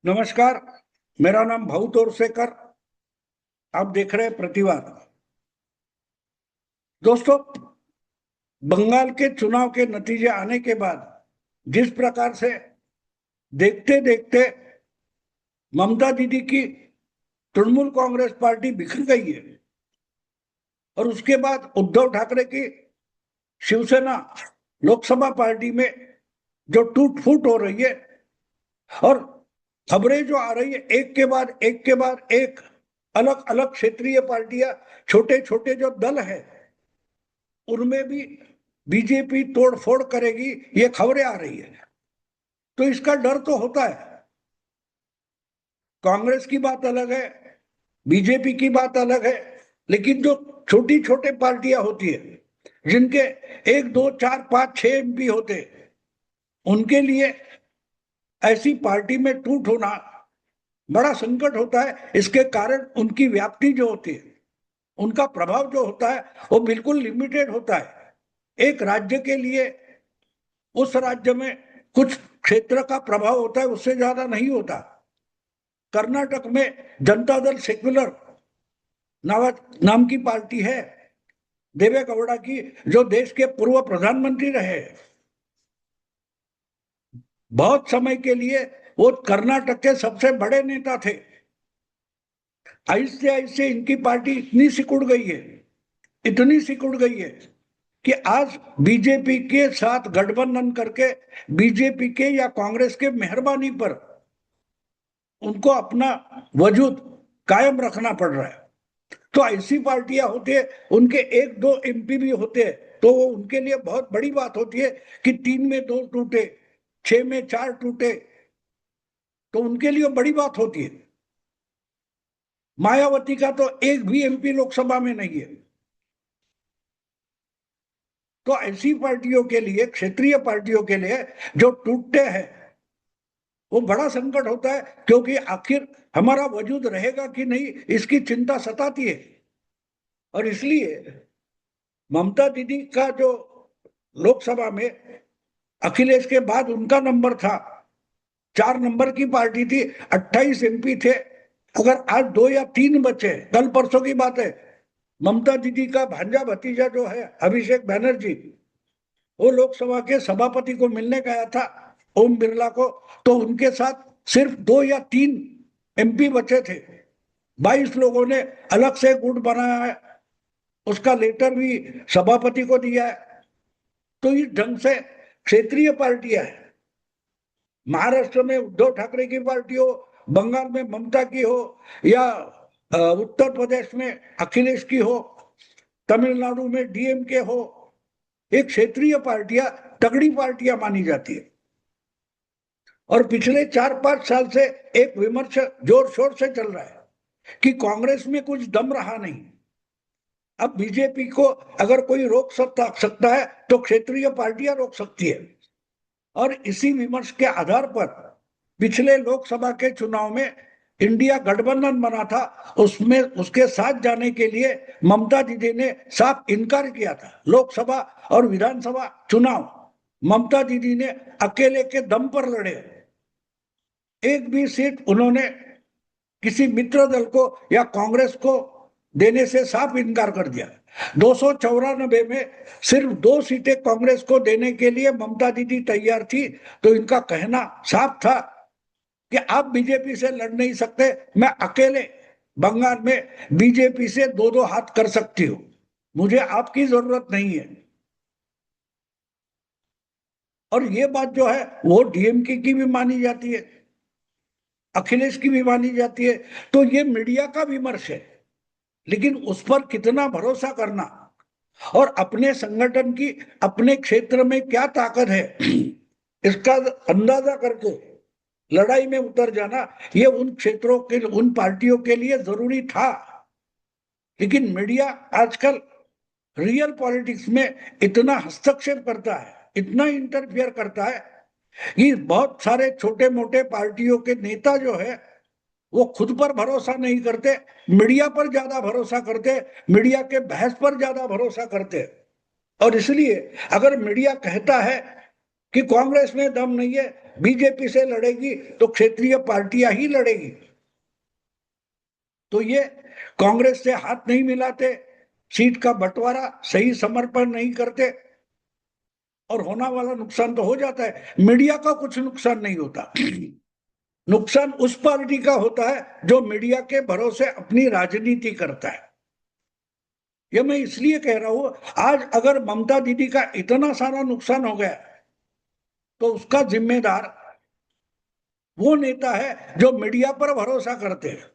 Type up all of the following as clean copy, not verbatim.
नमस्कार। मेरा नाम भाऊ तोरसेकर। आप देख रहे हैं प्रतिवाद। दोस्तों, बंगाल के चुनाव के नतीजे आने के बाद जिस प्रकार से देखते देखते ममता दीदी की तृणमूल कांग्रेस पार्टी बिखर गई है और उसके बाद उद्धव ठाकरे की शिवसेना लोकसभा पार्टी में जो टूट फूट हो रही है और खबरें जो आ रही है एक के बाद एक अलग अलग क्षेत्रीय पार्टियां, छोटे छोटे जो दल है उनमें भी बीजेपी तोड़फोड़ करेगी, ये खबरें आ रही है। तो इसका डर तो होता है। कांग्रेस की बात अलग है, बीजेपी की बात अलग है, लेकिन जो छोटी छोटे पार्टियां होती है जिनके एक दो चार पांच छह एमपी होते, उनके लिए ऐसी पार्टी में टूट होना बड़ा संकट होता है। इसके कारण उनकी व्याप्ति जो होती है, उनका प्रभाव जो होता है वो बिल्कुल लिमिटेड होता है। एक राज्य के लिए उस राज्य में कुछ क्षेत्र का प्रभाव होता है, उससे ज्यादा नहीं होता। कर्नाटक में जनता दल सेक्युलर नाम की पार्टी है, देवे गौड़ा की, जो देश के पूर्व प्रधानमंत्री रहे। बहुत समय के लिए वो कर्नाटक के सबसे बड़े नेता थे। ऐसे ऐसे इनकी पार्टी इतनी सिकुड़ गई है कि आज बीजेपी के साथ गठबंधन करके बीजेपी के या कांग्रेस के मेहरबानी पर उनको अपना वजूद कायम रखना पड़ रहा है। तो ऐसी पार्टियां होती है, उनके एक दो एमपी भी होते हैं तो वो उनके लिए बहुत बड़ी बात होती है कि 3 में 2 टूटे, 6 में 4 टूटे, तो उनके लिए बड़ी बात होती है। मायावती का तो एक भी एमपी लोकसभा में नहीं है। तो ऐसी पार्टियों के लिए, क्षेत्रीय पार्टियों के लिए जो टूटते हैं वो बड़ा संकट होता है, क्योंकि आखिर हमारा वजूद रहेगा कि नहीं, इसकी चिंता सताती है। और इसलिए ममता दीदी का जो लोकसभा में अखिलेश के बाद उनका नंबर था, 4 नंबर की पार्टी थी, 28 एमपी थे। अगर आज 2 या 3 बचे, कल परसों की बात है, ममता दीदी का भांजा भतीजा जो है अभिषेक बैनर्जी, वो लोकसभा के सभापति को मिलने गया था, ओम बिरला को, तो उनके साथ सिर्फ 2 या 3 एमपी बचे थे। 22 लोगों ने अलग से गुट बनाया है, उसका लेटर भी सभापति को दिया है। तो इस ढंग से क्षेत्रीय पार्टियां है, महाराष्ट्र में उद्धव ठाकरे की पार्टी हो, बंगाल में ममता की हो, या उत्तर प्रदेश में अखिलेश की हो, तमिलनाडु में डीएमके हो, एक क्षेत्रीय पार्टियां तगड़ी पार्टियां मानी जाती है। और पिछले 4-5 साल से एक विमर्श जोर शोर से चल रहा है कि कांग्रेस में कुछ दम रहा नहीं। अब बीजेपी को अगर कोई रोक सकता है तो क्षेत्रीय पार्टियां रोक सकती है। और इसी विमर्श के आधार पर पिछले लोकसभा के चुनाव में इंडिया गठबंधन बना था, उसमें उसके साथ जाने के लिए ममता दीदी ने साफ इनकार किया था। लोकसभा और विधानसभा चुनाव ममता दीदी ने अकेले के दम पर लड़े। एक भी सीट उन्होंने किसी मित्र दल को या कांग्रेस को देने से साफ इनकार कर दिया। 294 में सिर्फ 2 सीटें कांग्रेस को देने के लिए ममता दीदी तैयार थी। तो इनका कहना साफ था कि आप बीजेपी से लड़ नहीं सकते, मैं अकेले बंगाल में बीजेपी से 2-2 हाथ कर सकती हूं, मुझे आपकी जरूरत नहीं है। और ये बात जो है वो डीएमके की भी मानी जाती है, अखिलेश की भी मानी जाती है। तो ये मीडिया का विमर्श है, लेकिन उस पर कितना भरोसा करना और अपने संगठन की, अपने क्षेत्र में क्या ताकत है इसका अंदाजा करके लड़ाई में उतर जाना, ये उन क्षेत्रों के, उन पार्टियों के लिए जरूरी था। लेकिन मीडिया आजकल रियल पॉलिटिक्स में इतना हस्तक्षेप करता है, इतना इंटरफियर करता है कि बहुत सारे छोटे मोटे पार्टियों के नेता जो है वो खुद पर भरोसा नहीं करते, मीडिया पर ज्यादा भरोसा करते, मीडिया के बहस पर ज्यादा भरोसा करते। और इसलिए अगर मीडिया कहता है कि कांग्रेस में दम नहीं है, बीजेपी से लड़ेगी तो क्षेत्रीय पार्टियां ही लड़ेगी। तो ये कांग्रेस से हाथ नहीं मिलाते, सीट का बंटवारा सही समर्पण नहीं करते, और होना वाला नुकसान तो हो जाता है। मीडिया का कुछ नुकसान नहीं होता, नुकसान उस पार्टी का होता है जो मीडिया के भरोसे अपनी राजनीति करता है। ये मैं इसलिए कह रहा हूं, आज अगर ममता दीदी का इतना सारा नुकसान हो गया तो उसका जिम्मेदार वो नेता है जो मीडिया पर भरोसा करते हैं।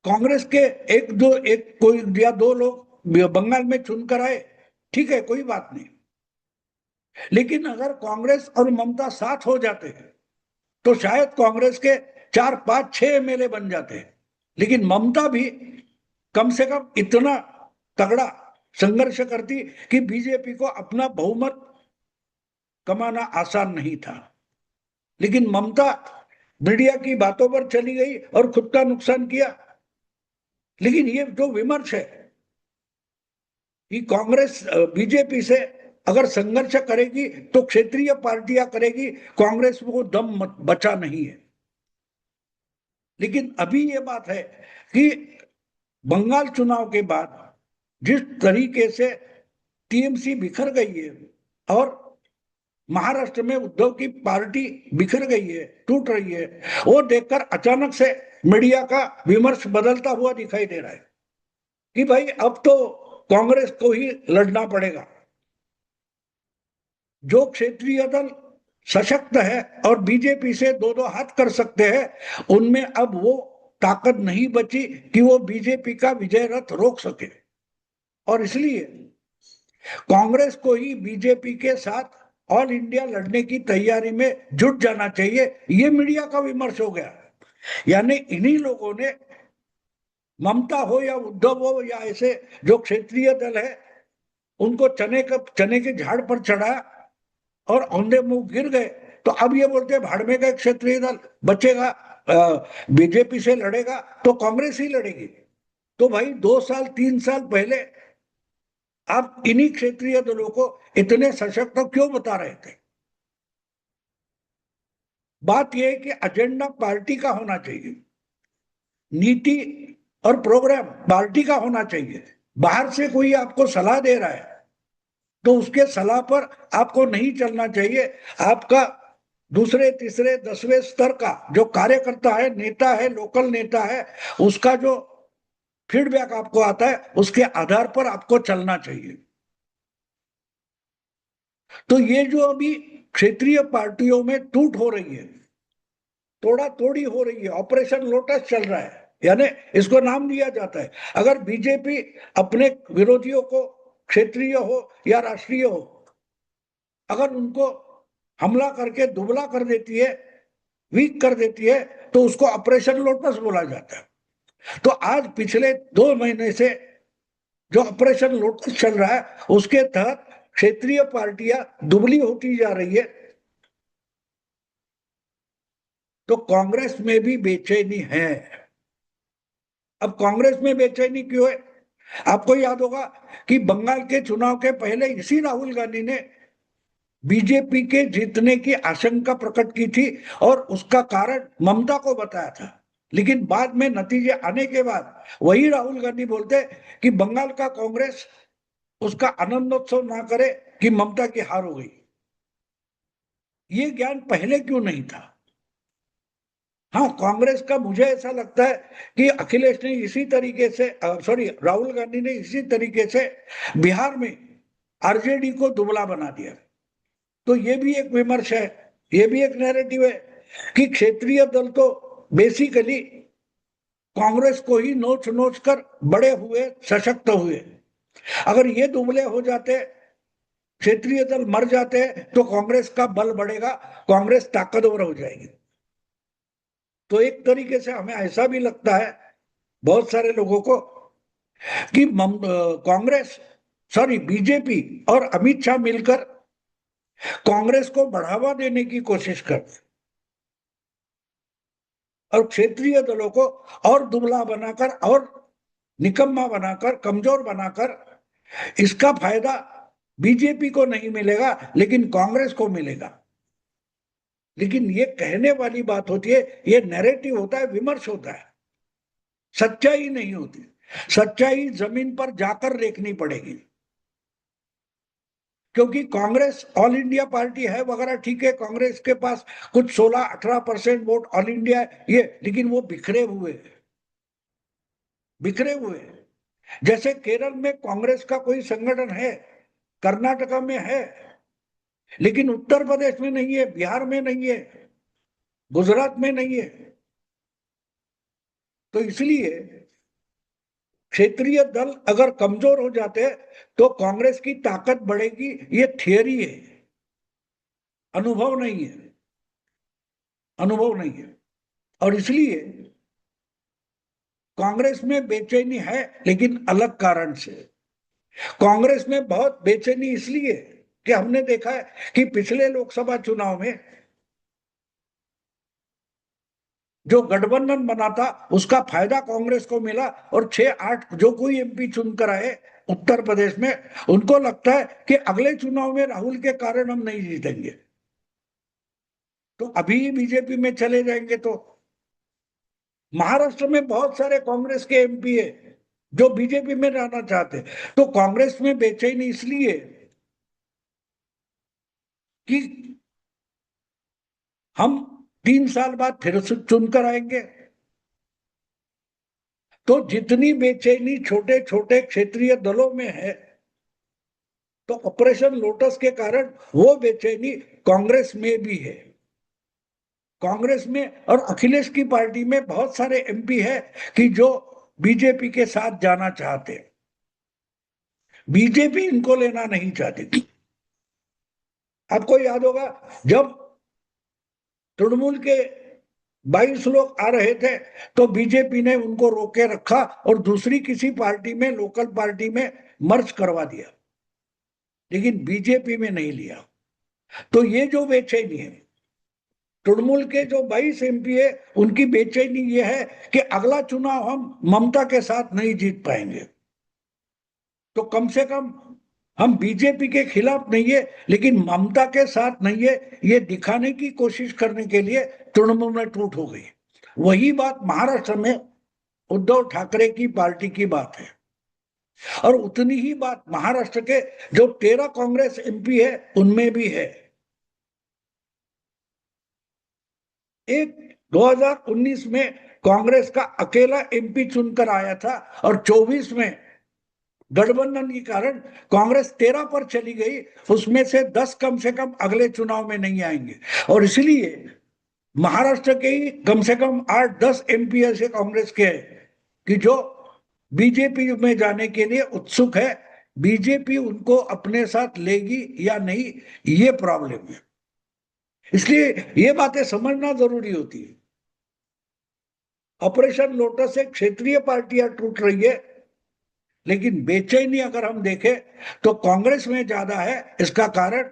कांग्रेस के एक कोई या दो लोग बंगाल में चुनकर आए, ठीक है, कोई बात नहीं, लेकिन अगर कांग्रेस और ममता साथ हो जाते हैं तो शायद कांग्रेस के 4 5 6 एमएलए बन जाते हैं। लेकिन ममता भी कम से कम इतना तगड़ा संघर्ष करती कि बीजेपी को अपना बहुमत कमाना आसान नहीं था। लेकिन ममता मीडिया की बातों पर चली गई और खुद का नुकसान किया। लेकिन ये जो विमर्श है कि कांग्रेस बीजेपी से अगर संघर्ष करेगी तो क्षेत्रीय पार्टियां करेगी, कांग्रेस को दम बचा नहीं है। लेकिन अभी ये बात है कि बंगाल चुनाव के बाद जिस तरीके से टीएमसी बिखर गई है और महाराष्ट्र में उद्धव की पार्टी बिखर गई है, टूट रही है, वो देखकर अचानक से मीडिया का विमर्श बदलता हुआ दिखाई दे रहा है कि भाई अब तो कांग्रेस को ही लड़ना पड़ेगा। जो क्षेत्रीय दल सशक्त है और बीजेपी से दो दो हाथ कर सकते हैं, उनमें अब वो ताकत नहीं बची कि वो बीजेपी का विजय रथ रोक सके। और इसलिए कांग्रेस को ही बीजेपी के साथ ऑल इंडिया लड़ने की तैयारी में जुट जाना चाहिए। ये मीडिया का विमर्श हो गया। यानी इन्हीं लोगों ने, ममता हो या उद्धव हो या ऐसे जो क्षेत्रीय दल है, उनको चने के झाड़ पर चढ़ाया और औंधे मुंह गिर गए। तो अब ये बोलते हैं भाड़ में का क्षेत्रीय दल बचेगा, बीजेपी से लड़ेगा तो कांग्रेस ही लड़ेगी। तो भाई 2 साल 3 साल पहले आप इन्हीं क्षेत्रीय दलों को इतने सशक्त क्यों बता रहे थे? बात यह है कि एजेंडा पार्टी का होना चाहिए, नीति और प्रोग्राम पार्टी का होना चाहिए। बाहर से कोई आपको सलाह दे रहा है तो उसके सलाह पर आपको नहीं चलना चाहिए। आपका दूसरे तीसरे 10वें स्तर का जो कार्यकर्ता है, नेता है, लोकल नेता है, उसका जो फीडबैक आपको आता है उसके आधार पर आपको चलना चाहिए। तो ये जो अभी क्षेत्रीय पार्टियों में टूट हो रही है, तोड़ा तोड़ी हो रही है, ऑपरेशन लोटस चल रहा है, यानी इसको नाम दिया जाता है। अगर बीजेपी अपने विरोधियों को, क्षेत्रीय हो या राष्ट्रीय हो, अगर उनको हमला करके दुबला कर देती है, वीक कर देती है, तो उसको ऑपरेशन लोटस बोला जाता है। तो आज पिछले 2 महीने से जो ऑपरेशन लोटस चल रहा है उसके तहत क्षेत्रीय पार्टियां दुबली होती जा रही है। तो कांग्रेस में भी बेचैनी है। अब कांग्रेस में बेचैनी क्यों है? आपको याद होगा कि बंगाल के चुनाव के पहले इसी राहुल गांधी ने बीजेपी के जीतने की आशंका प्रकट की थी और उसका कारण ममता को बताया था। लेकिन बाद में नतीजे आने के बाद वही राहुल गांधी बोलते कि बंगाल का कांग्रेस उसका आनंदोत्सव ना करे कि ममता की हार हो गई। ये ज्ञान पहले क्यों नहीं था? हाँ, कांग्रेस का मुझे ऐसा लगता है कि अखिलेश ने इसी तरीके से, सॉरी, राहुल गांधी ने इसी तरीके से बिहार में आरजेडी को दुबला बना दिया। तो ये भी एक विमर्श है, ये भी एक नैरेटिव है कि क्षेत्रीय दल तो बेसिकली कांग्रेस को ही नोच नोच कर बड़े हुए, सशक्त हुए। अगर ये दुबले हो जाते, क्षेत्रीय दल मर जाते, तो कांग्रेस का बल बढ़ेगा, कांग्रेस ताकतवर हो जाएगी। तो एक तरीके से हमें ऐसा भी लगता है, बहुत सारे लोगों को, कि कांग्रेस, सॉरी, बीजेपी और अमित शाह मिलकर कांग्रेस को बढ़ावा देने की कोशिश करते और क्षेत्रीय दलों को और दुबला बनाकर और निकम्मा बनाकर, कमजोर बनाकर इसका फायदा बीजेपी को नहीं मिलेगा लेकिन कांग्रेस को मिलेगा। लेकिन ये कहने वाली बात होती है, ये नैरेटिव होता है, विमर्श होता है, सच्चाई नहीं होती। सच्चाई जमीन पर जाकर देखनी पड़ेगी। क्योंकि कांग्रेस ऑल इंडिया पार्टी है वगैरह, ठीक है, कांग्रेस के पास कुछ 16-18% वोट ऑल इंडिया ये, लेकिन वो बिखरे हुए बिखरे हुए। जैसे केरल में कांग्रेस का कोई संगठन है, कर्नाटका में है, लेकिन उत्तर प्रदेश में नहीं है, बिहार में नहीं है, गुजरात में नहीं है। तो इसलिए क्षेत्रीय दल अगर कमजोर हो जाते हैं तो कांग्रेस की ताकत बढ़ेगी, ये थियरी है, अनुभव नहीं है, अनुभव नहीं है। और इसलिए कांग्रेस में बेचैनी है, लेकिन अलग कारण से। कांग्रेस में बहुत बेचैनी इसलिए कि हमने देखा है कि पिछले लोकसभा चुनाव में जो गठबंधन बना था उसका फायदा कांग्रेस को मिला, और 6-8 जो कोई एमपी चुनकर आए उत्तर प्रदेश में, उनको लगता है कि अगले चुनाव में राहुल के कारण हम नहीं जीतेंगे, तो अभी बीजेपी में चले जाएंगे। तो महाराष्ट्र में बहुत सारे कांग्रेस के एमपी है जो बीजेपी में रहना चाहते हैं। तो कांग्रेस में बेचैनी इसलिए कि हम 3 साल बाद फिर से चुनकर आएंगे। तो जितनी बेचैनी छोटे छोटे क्षेत्रीय दलों में है, तो ऑपरेशन लोटस के कारण वो बेचैनी कांग्रेस में भी है। कांग्रेस में और अखिलेश की पार्टी में बहुत सारे एमपी है कि जो बीजेपी के साथ जाना चाहते हैं, बीजेपी इनको लेना नहीं चाहती। आपको याद होगा जब तृणमूल के 22 लोग आ रहे थे तो बीजेपी ने उनको रोके रखा और दूसरी किसी पार्टी में, लोकल पार्टी में मर्ज करवा दिया, लेकिन बीजेपी में नहीं लिया। तो ये जो बेचैनी है, तृणमूल के जो 22 एमपी है उनकी बेचैनी ये है कि अगला चुनाव हम ममता के साथ नहीं जीत पाएंगे, तो कम से कम हम बीजेपी के खिलाफ नहीं है लेकिन ममता के साथ नहीं है, ये दिखाने की कोशिश करने के लिए तृणमूल में टूट हो गई। वही बात महाराष्ट्र में उद्धव ठाकरे की पार्टी की बात है, और उतनी ही बात महाराष्ट्र के जो 13 कांग्रेस एमपी है उनमें भी है। एक 2019 में कांग्रेस का अकेला एमपी चुनकर आया था, और 24 में गठबंधन के कारण कांग्रेस 13 पर चली गई, उसमें से 10 कम से कम अगले चुनाव में नहीं आएंगे। और इसलिए महाराष्ट्र के ही कम से कम 8-10 एमपी ऐसे कांग्रेस के हैं कि जो बीजेपी में जाने के लिए उत्सुक है। बीजेपी उनको अपने साथ लेगी या नहीं, ये प्रॉब्लम है। इसलिए ये बातें समझना जरूरी होती है। ऑपरेशन लोटस से क्षेत्रीय पार्टियां टूट रही है, लेकिन बेचैनी अगर हम देखें तो कांग्रेस में ज्यादा है। इसका कारण,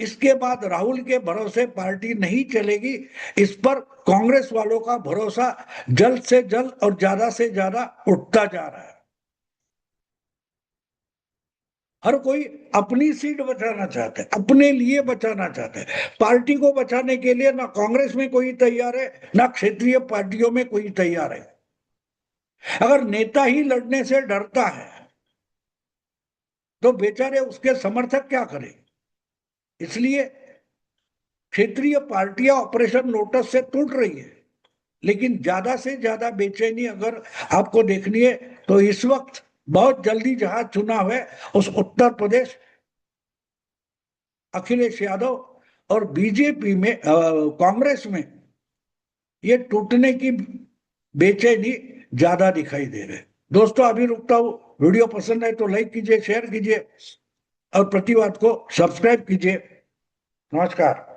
इसके बाद राहुल के भरोसे पार्टी नहीं चलेगी, इस पर कांग्रेस वालों का भरोसा जल्द से जल्द और ज्यादा से ज्यादा उठता जा रहा है। हर कोई अपनी सीट बचाना चाहता है, अपने लिए बचाना चाहता है। पार्टी को बचाने के लिए ना कांग्रेस में कोई तैयार है, ना क्षेत्रीय पार्टियों में कोई तैयार है। अगर नेता ही लड़ने से डरता है तो बेचारे उसके समर्थक क्या करें। इसलिए क्षेत्रीय पार्टियां ऑपरेशन लोटस से टूट रही है, लेकिन ज्यादा से ज्यादा बेचैनी अगर आपको देखनी है तो इस वक्त बहुत जल्दी जहां चुनाव है उस उत्तर प्रदेश, अखिलेश यादव और बीजेपी में, कांग्रेस में ये टूटने की बेचैनी ज्यादा दिखाई दे रहे। दोस्तों अभी रुकता हूं, वीडियो पसंद है तो लाइक कीजिए, शेयर कीजिए और प्रतिवाद को सब्सक्राइब कीजिए। नमस्कार।